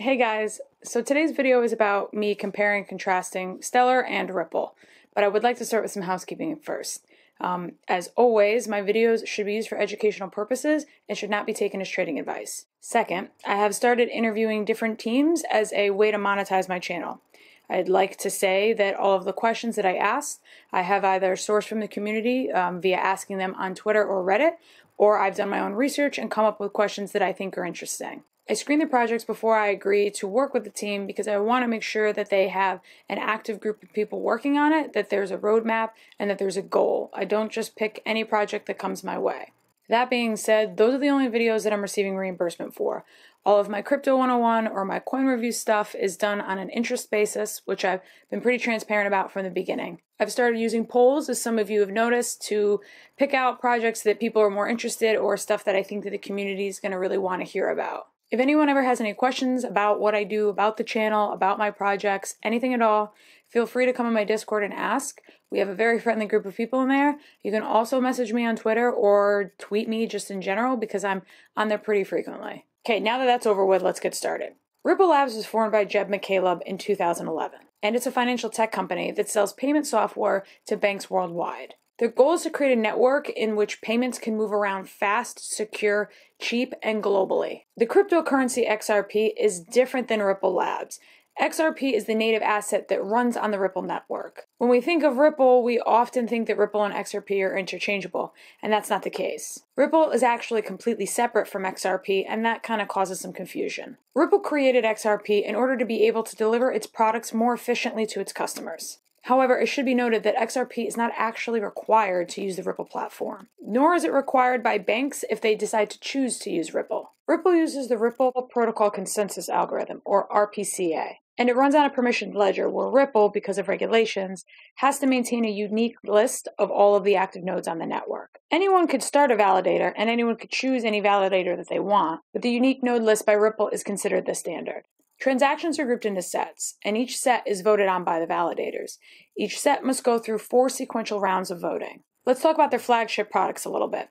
Hey guys, so today's video is about me comparing and contrasting Stellar and Ripple, but I would like to start with some housekeeping first. As always, my videos should be used for educational purposes and should not be taken as trading advice. Second, I have started interviewing different teams as a way to monetize my channel. I'd like to say that all of the questions that I asked, I have either sourced from the community via asking them on Twitter or Reddit, or I've done my own research and come up with questions that I think are interesting. I screen the projects before I agree to work with the team because I want to make sure that they have an active group of people working on it, that there's a roadmap, and that there's a goal. I don't just pick any project that comes my way. That being said, those are the only videos that I'm receiving reimbursement for. All of my Crypto 101 or my coin review stuff is done on an interest basis, which I've been pretty transparent about from the beginning. I've started using polls, as some of you have noticed, to pick out projects that people are more interested or stuff that I think that the community is going to really want to hear about. If anyone ever has any questions about what I do, about the channel, about my projects, anything at all, feel free to come on my Discord and ask. We have a very friendly group of people in there. You can also message me on Twitter or tweet me just in general because I'm on there pretty frequently. Okay, now that that's over with, let's get started. Ripple Labs was formed by Jeb McCaleb in 2011, and it's a financial tech company that sells payment software to banks worldwide. Their goal is to create a network in which payments can move around fast, secure, cheap, and globally. The cryptocurrency XRP is different than Ripple Labs. XRP is the native asset that runs on the Ripple network. When we think of Ripple, we often think that Ripple and XRP are interchangeable, and that's not the case. Ripple is actually completely separate from XRP, and that kind of causes some confusion. Ripple created XRP in order to be able to deliver its products more efficiently to its customers. However, it should be noted that XRP is not actually required to use the Ripple platform, nor is it required by banks if they decide to choose to use Ripple. Ripple uses the Ripple Protocol Consensus Algorithm, or RPCA, and it runs on a permissioned ledger where Ripple, because of regulations, has to maintain a unique list of all of the active nodes on the network. Anyone could start a validator, and anyone could choose any validator that they want, but the unique node list by Ripple is considered the standard. Transactions are grouped into sets, and each set is voted on by the validators. Each set must go through 4 sequential rounds of voting. Let's talk about their flagship products a little bit.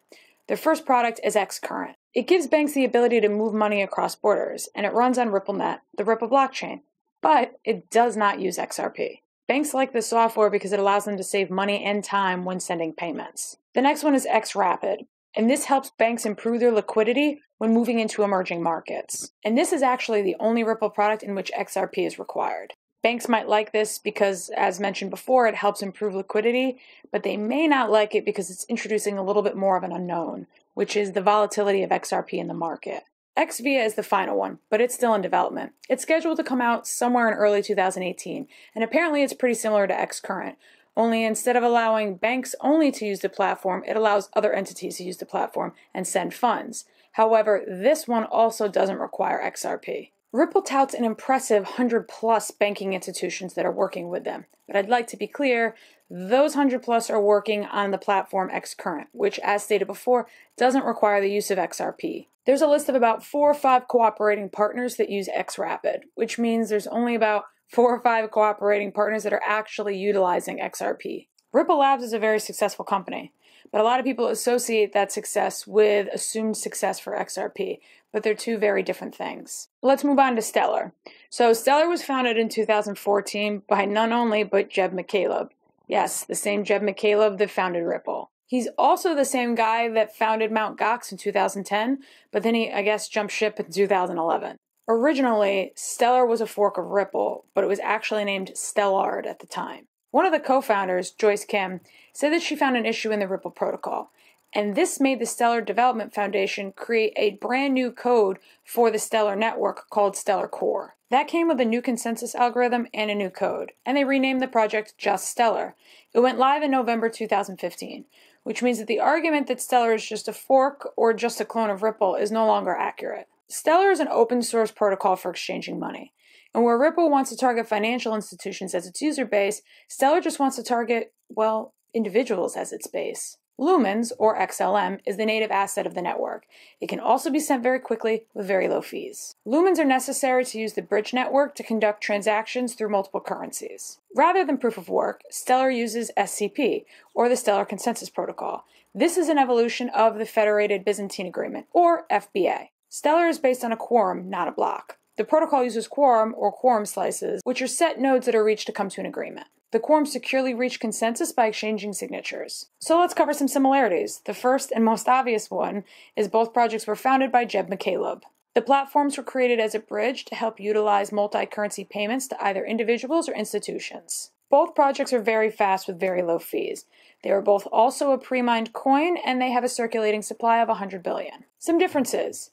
Their first product is xCurrent. It gives banks the ability to move money across borders, and it runs on RippleNet, the Ripple blockchain, but it does not use XRP. Banks like this software because it allows them to save money and time when sending payments. The next one is xRapid, and this helps banks improve their liquidity when moving into emerging markets. And this is actually the only Ripple product in which XRP is required. Banks might like this because, as mentioned before, it helps improve liquidity, but they may not like it because it's introducing a little bit more of an unknown, which is the volatility of XRP in the market. XVIA is the final one, but it's still in development. It's scheduled to come out somewhere in early 2018, and apparently it's pretty similar to xCurrent. Only instead of allowing banks only to use the platform, it allows other entities to use the platform and send funds. However, this one also doesn't require XRP. Ripple touts an impressive 100+ banking institutions that are working with them. But I'd like to be clear, those 100+ are working on the platform xCurrent, which, as stated before, doesn't require the use of XRP. There's a list of about 4 or 5 cooperating partners that use xRapid, which means there's only about 4 or 5 cooperating partners that are actually utilizing XRP. Ripple Labs is a very successful company, but a lot of people associate that success with assumed success for XRP, but they're two very different things. Let's move on to Stellar. So Stellar was founded in 2014 by none only but Jeb McCaleb. Yes, the same Jeb McCaleb that founded Ripple. He's also the same guy that founded Mt. Gox in 2010, but then he, I guess, jumped ship in 2011. Originally, Stellar was a fork of Ripple, but it was actually named Stellard at the time. One of the co-founders, Joyce Kim, said that she found an issue in the Ripple protocol, and this made the Stellar Development Foundation create a brand new code for the Stellar network called Stellar Core. That came with a new consensus algorithm and a new code, and they renamed the project just Stellar. It went live in November 2015, which means that the argument that Stellar is just a fork or just a clone of Ripple is no longer accurate. Stellar is an open source protocol for exchanging money. And where Ripple wants to target financial institutions as its user base, Stellar just wants to target, well, individuals as its base. Lumens, or XLM, is the native asset of the network. It can also be sent very quickly with very low fees. Lumens are necessary to use the bridge network to conduct transactions through multiple currencies. Rather than proof of work, Stellar uses SCP, or the Stellar Consensus Protocol. This is an evolution of the Federated Byzantine Agreement, or FBA. Stellar is based on a quorum, not a block. The protocol uses quorum or quorum slices, which are set nodes that are reached to come to an agreement. The quorum securely reach consensus by exchanging signatures. So let's cover some similarities. The first and most obvious one is both projects were founded by Jeb McCaleb. The platforms were created as a bridge to help utilize multi-currency payments to either individuals or institutions. Both projects are very fast with very low fees. They are both also a pre-mined coin, and they have a circulating supply of 100 billion. Some differences.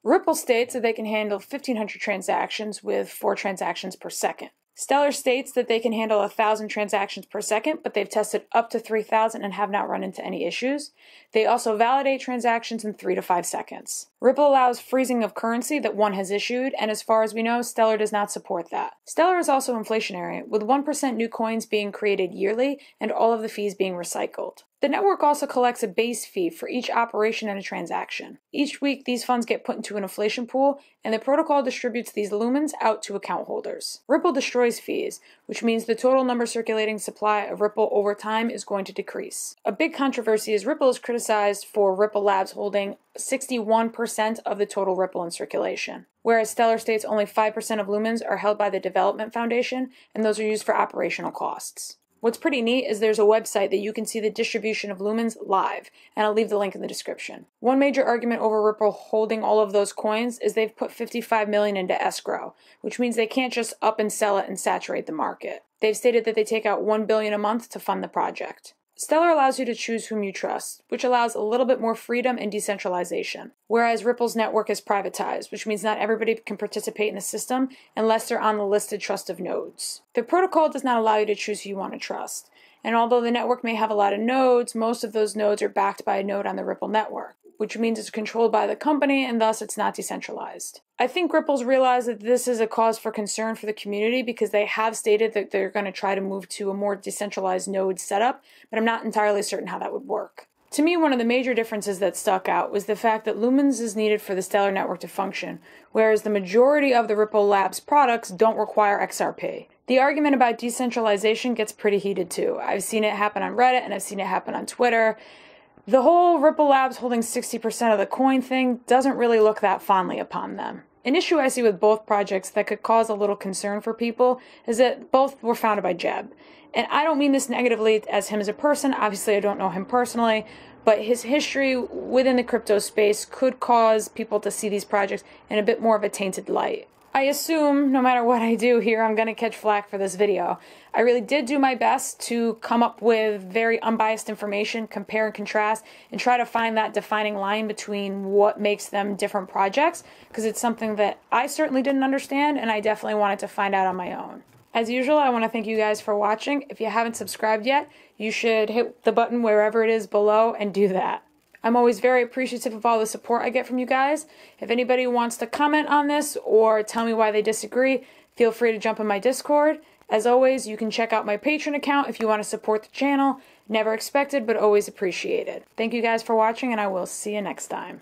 Ripple states that they can handle 1,500 transactions with 4 transactions per second. Stellar states that they can handle 1,000 transactions per second, but they've tested up to 3,000 and have not run into any issues. They also validate transactions in 3 to 5 seconds. Ripple allows freezing of currency that one has issued, and as far as we know, Stellar does not support that. Stellar is also inflationary, with 1% new coins being created yearly and all of the fees being recycled. The network also collects a base fee for each operation and a transaction. Each week, these funds get put into an inflation pool, and the protocol distributes these lumens out to account holders. Ripple destroys fees, which means the total number circulating supply of Ripple over time is going to decrease. A big controversy is Ripple is criticized for Ripple Labs holding 61% of the total Ripple in circulation, whereas Stellar states only 5% of lumens are held by the Development Foundation, and those are used for operational costs. What's pretty neat is there's a website that you can see the distribution of lumens live, and I'll leave the link in the description. One major argument over Ripple holding all of those coins is they've put 55 million into escrow, which means they can't just up and sell it and saturate the market. They've stated that they take out 1 billion a month to fund the project. Stellar allows you to choose whom you trust, which allows a little bit more freedom and decentralization, whereas Ripple's network is privatized, which means not everybody can participate in the system unless they're on the listed trust of nodes. The protocol does not allow you to choose who you want to trust, and although the network may have a lot of nodes, most of those nodes are backed by a node on the Ripple network, which means it's controlled by the company and thus it's not decentralized. I think Ripple's realized that this is a cause for concern for the community because they have stated that they're going to try to move to a more decentralized node setup, but I'm not entirely certain how that would work. To me, one of the major differences that stuck out was the fact that Lumens is needed for the Stellar network to function, whereas the majority of the Ripple Labs products don't require XRP. The argument about decentralization gets pretty heated too. I've seen it happen on Reddit and I've seen it happen on Twitter. The whole Ripple Labs holding 60% of the coin thing doesn't really look that fondly upon them. An issue I see with both projects that could cause a little concern for people is that both were founded by Jeb. And I don't mean this negatively as him as a person. Obviously, I don't know him personally, but his history within the crypto space could cause people to see these projects in a bit more of a tainted light. I assume no matter what I do here, I'm going to catch flack for this video. I really did do my best to come up with very unbiased information, compare and contrast, and try to find that defining line between what makes them different projects, because it's something that I certainly didn't understand, and I definitely wanted to find out on my own. As usual, I want to thank you guys for watching. If you haven't subscribed yet, you should hit the button wherever it is below and do that. I'm always very appreciative of all the support I get from you guys. If anybody wants to comment on this or tell me why they disagree, feel free to jump in my Discord. As always, you can check out my Patreon account if you want to support the channel. Never expected, but always appreciated. Thank you guys for watching, and I will see you next time.